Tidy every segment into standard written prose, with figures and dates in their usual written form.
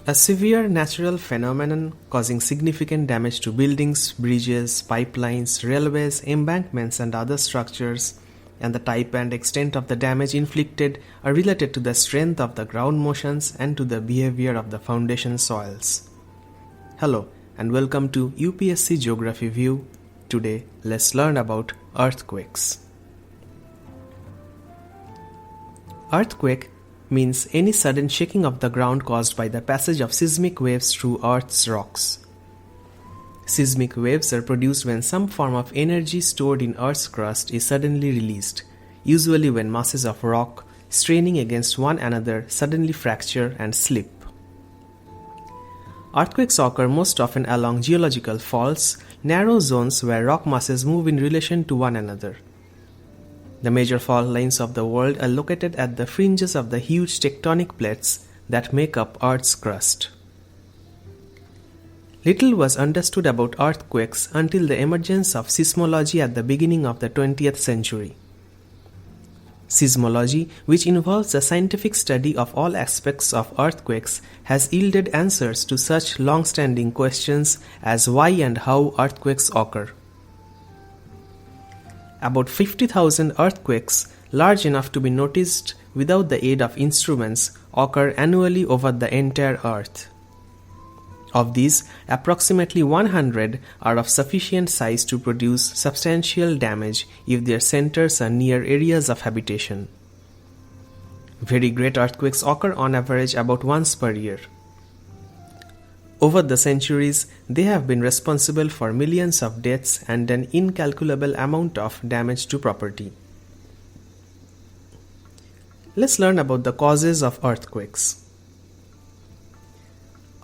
A severe natural phenomenon causing significant damage to buildings, bridges, pipelines, railways, embankments, and other structures, and the type and extent of the damage inflicted are related to the strength of the ground motions and to the behavior of the foundation soils. Hello, and welcome to UPSC Geography View. Today, let's learn about earthquakes. Earthquake means any sudden shaking of the ground caused by the passage of seismic waves through Earth's rocks. Seismic waves are produced when some form of energy stored in Earth's crust is suddenly released, usually when masses of rock straining against one another suddenly fracture and slip. Earthquakes occur most often along geological faults, narrow zones where rock masses move in relation to one another. The major fault lines of the world are located at the fringes of the huge tectonic plates that make up Earth's crust. Little was understood about earthquakes until the emergence of seismology at the beginning of the 20th century. Seismology, which involves the scientific study of all aspects of earthquakes, has yielded answers to such long-standing questions as why and how earthquakes occur. About 50,000 earthquakes, large enough to be noticed without the aid of instruments, occur annually over the entire Earth. Of these, approximately 100 are of sufficient size to produce substantial damage if their centers are near areas of habitation. Very great earthquakes occur on average about once per year. Over the centuries, they have been responsible for millions of deaths and an incalculable amount of damage to property. Let's learn about the causes of earthquakes.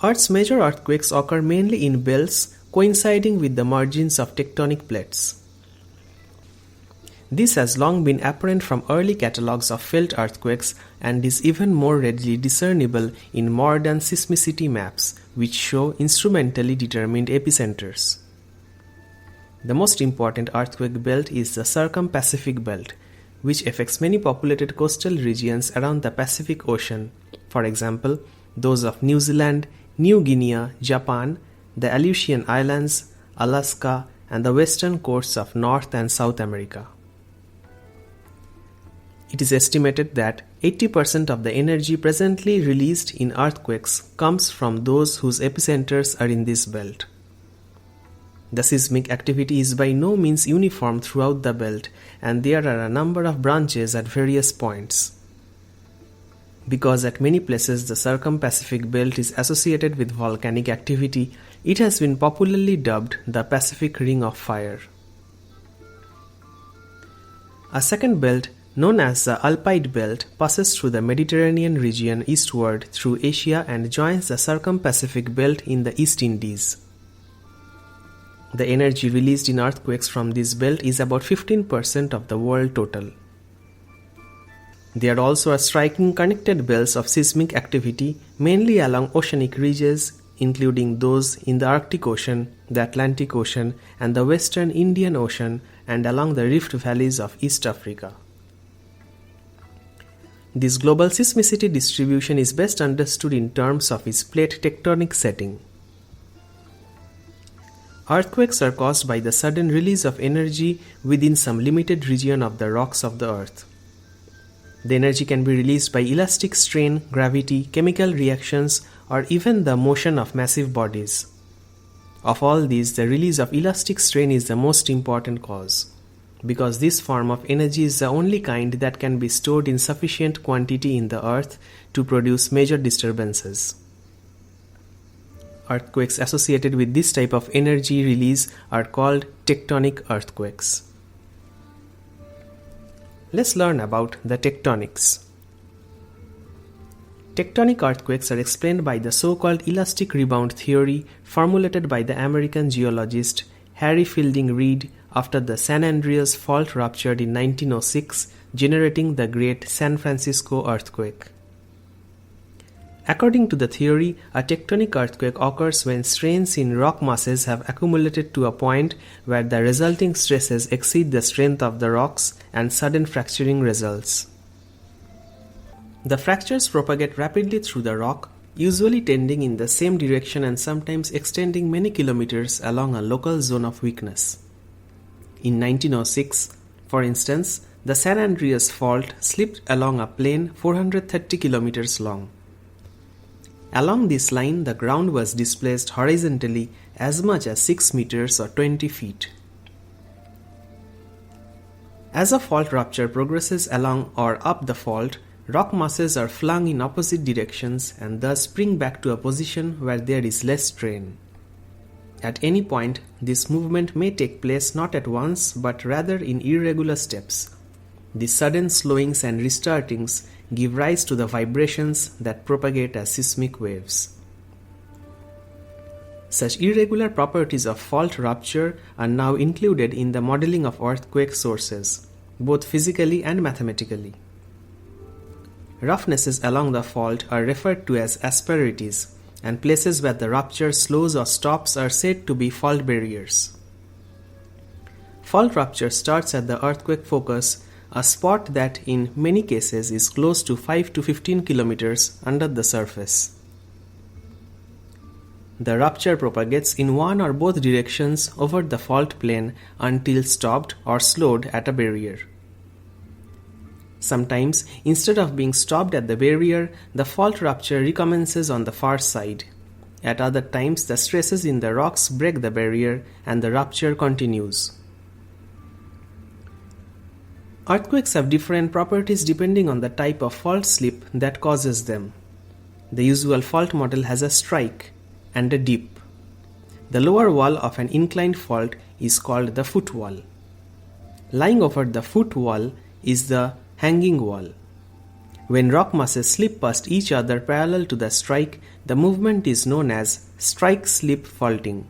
Earth's major earthquakes occur mainly in belts coinciding with the margins of tectonic plates. This has long been apparent from early catalogues of felt earthquakes and is even more readily discernible in modern seismicity maps, which show instrumentally determined epicenters. The most important earthquake belt is the Circum-Pacific Belt, which affects many populated coastal regions around the Pacific Ocean, for example, those of New Zealand, New Guinea, Japan, the Aleutian Islands, Alaska, and the western coasts of North and South America. It is estimated that 80% of the energy presently released in earthquakes comes from those whose epicenters are in this belt. The seismic activity is by no means uniform throughout the belt, and there are a number of branches at various points. Because at many places the Circum-Pacific Belt is associated with volcanic activity, it has been popularly dubbed the Pacific Ring of Fire. A second belt, known as the Alpide Belt, passes through the Mediterranean region eastward through Asia and joins the Circum-Pacific Belt in the East Indies. The energy released in earthquakes from this belt is about 15% of the world total. There also are striking connected belts of seismic activity, mainly along oceanic ridges, including those in the Arctic Ocean, the Atlantic Ocean, and the Western Indian Ocean, and along the rift valleys of East Africa. This global seismicity distribution is best understood in terms of its plate tectonic setting. Earthquakes are caused by the sudden release of energy within some limited region of the rocks of the Earth. The energy can be released by elastic strain, gravity, chemical reactions, or even the motion of massive bodies. Of all these, the release of elastic strain is the most important cause, because this form of energy is the only kind that can be stored in sufficient quantity in the earth to produce major disturbances. Earthquakes associated with this type of energy release are called tectonic earthquakes. Let's learn about the tectonics. Tectonic earthquakes are explained by the so-called elastic rebound theory formulated by the American geologist Harry Fielding Reid after the San Andreas Fault ruptured in 1906, generating the Great San Francisco Earthquake. According to the theory, a tectonic earthquake occurs when strains in rock masses have accumulated to a point where the resulting stresses exceed the strength of the rocks and sudden fracturing results. The fractures propagate rapidly through the rock, usually tending in the same direction and sometimes extending many kilometers along a local zone of weakness. In 1906, for instance, the San Andreas Fault slipped along a plane 430 kilometers long. Along this line, the ground was displaced horizontally as much as 6 meters or 20 feet. As a fault rupture progresses along or up the fault, rock masses are flung in opposite directions and thus spring back to a position where there is less strain. At any point, this movement may take place not at once but rather in irregular steps. The sudden slowings and restartings give rise to the vibrations that propagate as seismic waves. Such irregular properties of fault rupture are now included in the modeling of earthquake sources, both physically and mathematically. Roughnesses along the fault are referred to as asperities, and places where the rupture slows or stops are said to be fault barriers. Fault rupture starts at the earthquake focus, a spot that in many cases is close to 5 to 15 kilometers under the surface. The rupture propagates in one or both directions over the fault plane until stopped or slowed at a barrier. Sometimes, instead of being stopped at the barrier, the fault rupture recommences on the far side. At other times, the stresses in the rocks break the barrier and the rupture continues. Earthquakes have different properties depending on the type of fault slip that causes them. The usual fault model has a strike and a dip. The lower wall of an inclined fault is called the footwall. Lying over the footwall is the hanging wall. When rock masses slip past each other parallel to the strike, the movement is known as strike-slip faulting.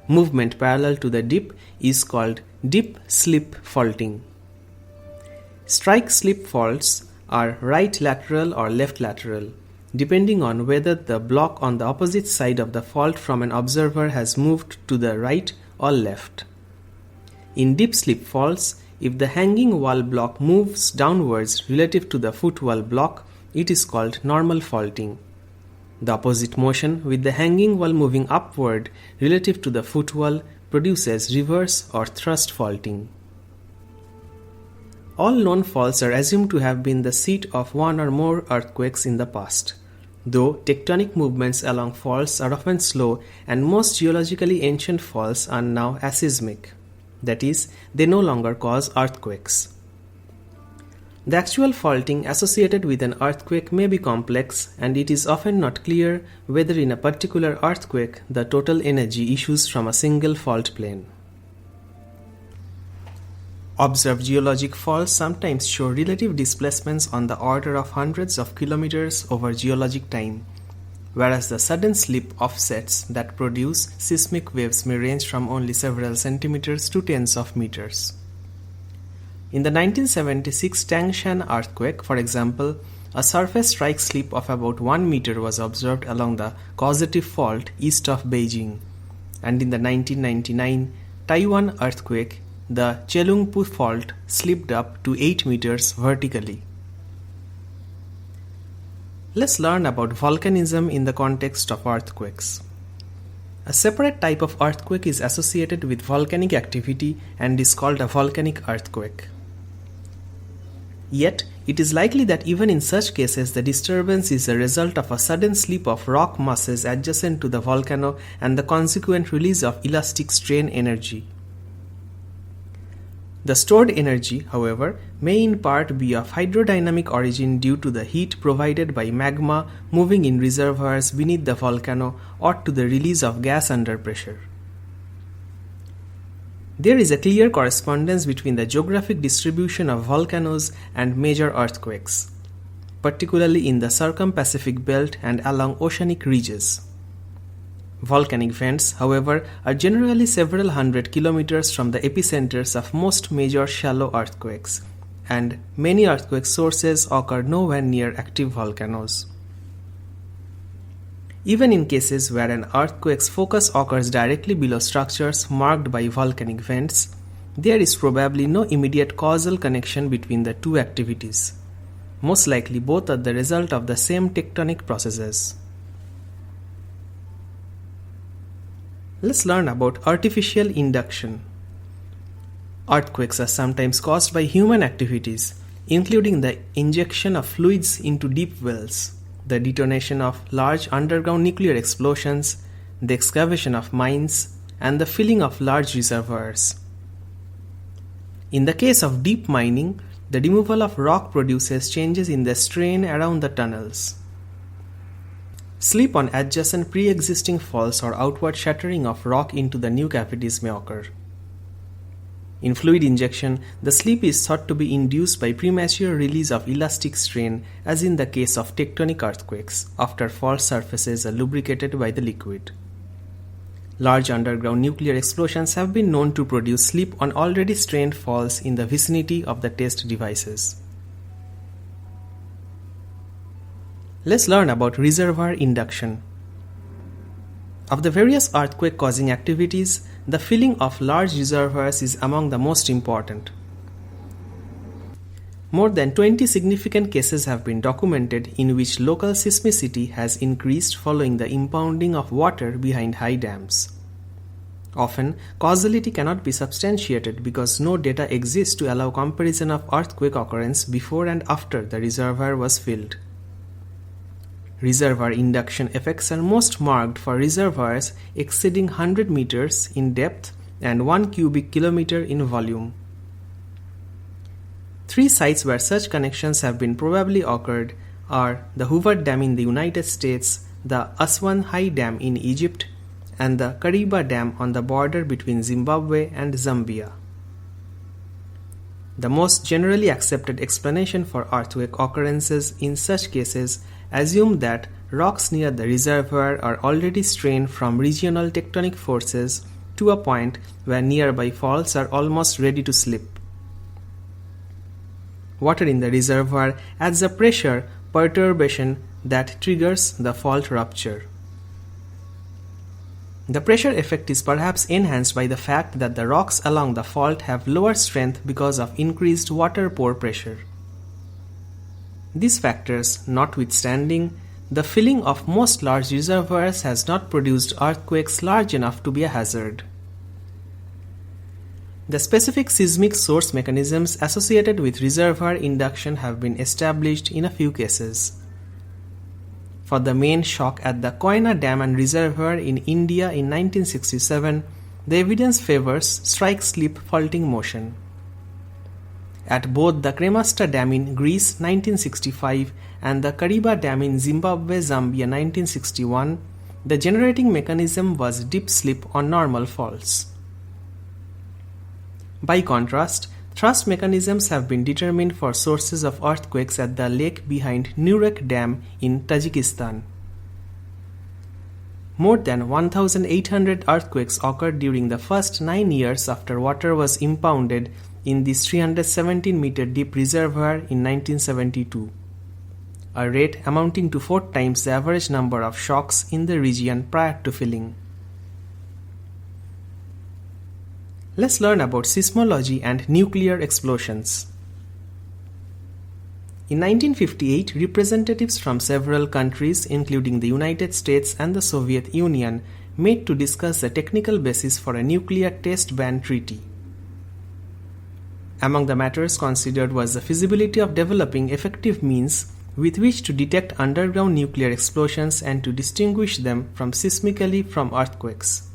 Movement parallel to the dip is called dip-slip faulting. Strike-slip faults are right lateral or left lateral, depending on whether the block on the opposite side of the fault from an observer has moved to the right or left. In dip-slip faults, if the hanging wall block moves downwards relative to the footwall block, it is called normal faulting. The opposite motion with the hanging wall moving upward relative to the footwall produces reverse or thrust faulting. All known faults are assumed to have been the seat of one or more earthquakes in the past, though tectonic movements along faults are often slow and most geologically ancient faults are now aseismic. That is, they no longer cause earthquakes. The actual faulting associated with an earthquake may be complex, and it is often not clear whether in a particular earthquake the total energy issues from a single fault plane. Observed geologic faults sometimes show relative displacements on the order of hundreds of kilometers over geologic time, whereas the sudden slip offsets that produce seismic waves may range from only several centimeters to tens of meters. In the 1976 Tangshan earthquake, for example, a surface strike slip of about 1 meter was observed along the causative fault east of Beijing, and in the 1999 Taiwan earthquake, the Chelungpu fault slipped up to 8 meters vertically. Let's learn about volcanism in the context of earthquakes. A separate type of earthquake is associated with volcanic activity and is called a volcanic earthquake. Yet, it is likely that even in such cases the disturbance is a result of a sudden slip of rock masses adjacent to the volcano and the consequent release of elastic strain energy. The stored energy, however, may in part be of hydrodynamic origin due to the heat provided by magma moving in reservoirs beneath the volcano or to the release of gas under pressure. There is a clear correspondence between the geographic distribution of volcanoes and major earthquakes, particularly in the circum-Pacific belt and along oceanic ridges. Volcanic vents, however, are generally several hundred kilometers from the epicenters of most major shallow earthquakes, and many earthquake sources occur nowhere near active volcanoes. Even in cases where an earthquake's focus occurs directly below structures marked by volcanic vents, there is probably no immediate causal connection between the two activities. Most likely both are the result of the same tectonic processes. Let's learn about artificial induction. Earthquakes are sometimes caused by human activities, including the injection of fluids into deep wells, the detonation of large underground nuclear explosions, the excavation of mines, and the filling of large reservoirs. In the case of deep mining, the removal of rock produces changes in the strain around the tunnels. Slip on adjacent pre-existing faults or outward shattering of rock into the new cavities may occur. In fluid injection, the slip is thought to be induced by premature release of elastic strain, as in the case of tectonic earthquakes, after fault surfaces are lubricated by the liquid. Large underground nuclear explosions have been known to produce slip on already strained faults in the vicinity of the test devices. Let's learn about reservoir induction. Of the various earthquake-causing activities, the filling of large reservoirs is among the most important. More than 20 significant cases have been documented in which local seismicity has increased following the impounding of water behind high dams. Often, causality cannot be substantiated because no data exists to allow comparison of earthquake occurrence before and after the reservoir was filled. Reservoir induction effects are most marked for reservoirs exceeding 100 meters in depth and 1 cubic kilometer in volume. 3 sites where such connections have been probably occurred are the Hoover Dam in the United States, the Aswan High Dam in Egypt, and the Kariba Dam on the border between Zimbabwe and Zambia. The most generally accepted explanation for earthquake occurrences in such cases assume that rocks near the reservoir are already strained from regional tectonic forces to a point where nearby faults are almost ready to slip. Water in the reservoir adds a pressure perturbation that triggers the fault rupture. The pressure effect is perhaps enhanced by the fact that the rocks along the fault have lower strength because of increased water pore pressure. These factors notwithstanding, the filling of most large reservoirs has not produced earthquakes large enough to be a hazard. The specific seismic source mechanisms associated with reservoir induction have been established in a few cases. For the main shock at the Koyna Dam and Reservoir in India in 1967, the evidence favors strike-slip faulting motion. At both the Kremasta Dam in Greece 1965 and the Kariba Dam in Zimbabwe, Zambia 1961, the generating mechanism was dip slip on normal faults. By contrast, thrust mechanisms have been determined for sources of earthquakes at the lake behind Nurek Dam in Tajikistan. More than 1,800 earthquakes occurred during the first 9 years after water was impounded in this 317-meter deep reservoir in 1972, a rate amounting to 4 times the average number of shocks in the region prior to filling. Let's learn about seismology and nuclear explosions. In 1958, representatives from several countries, including the United States and the Soviet Union, met to discuss the technical basis for a nuclear test ban treaty. Among the matters considered was the feasibility of developing effective means with which to detect underground nuclear explosions and to distinguish them seismically from earthquakes.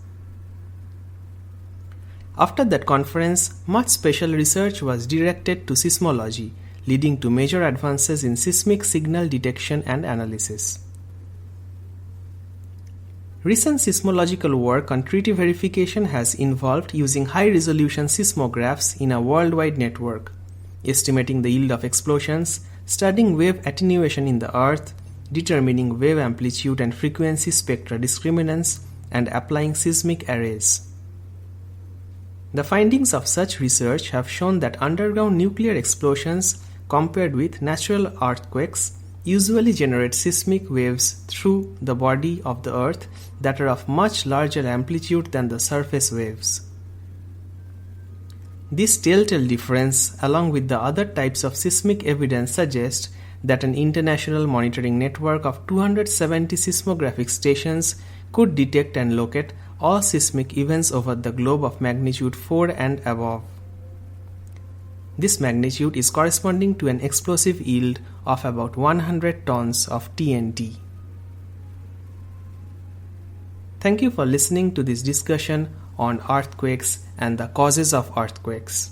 After that conference, much special research was directed to seismology, leading to major advances in seismic signal detection and analysis. Recent seismological work on treaty verification has involved using high-resolution seismographs in a worldwide network, estimating the yield of explosions, studying wave attenuation in the Earth, determining wave amplitude and frequency spectra discriminants, and applying seismic arrays. The findings of such research have shown that underground nuclear explosions, compared with natural earthquakes, usually generate seismic waves through the body of the Earth that are of much larger amplitude than the surface waves. This telltale difference, along with the other types of seismic evidence, suggests that an international monitoring network of 270 seismographic stations could detect and locate all seismic events over the globe of magnitude 4 and above. This magnitude is corresponding to an explosive yield of about 100 tons of TNT. Thank you for listening to this discussion on earthquakes and the causes of earthquakes.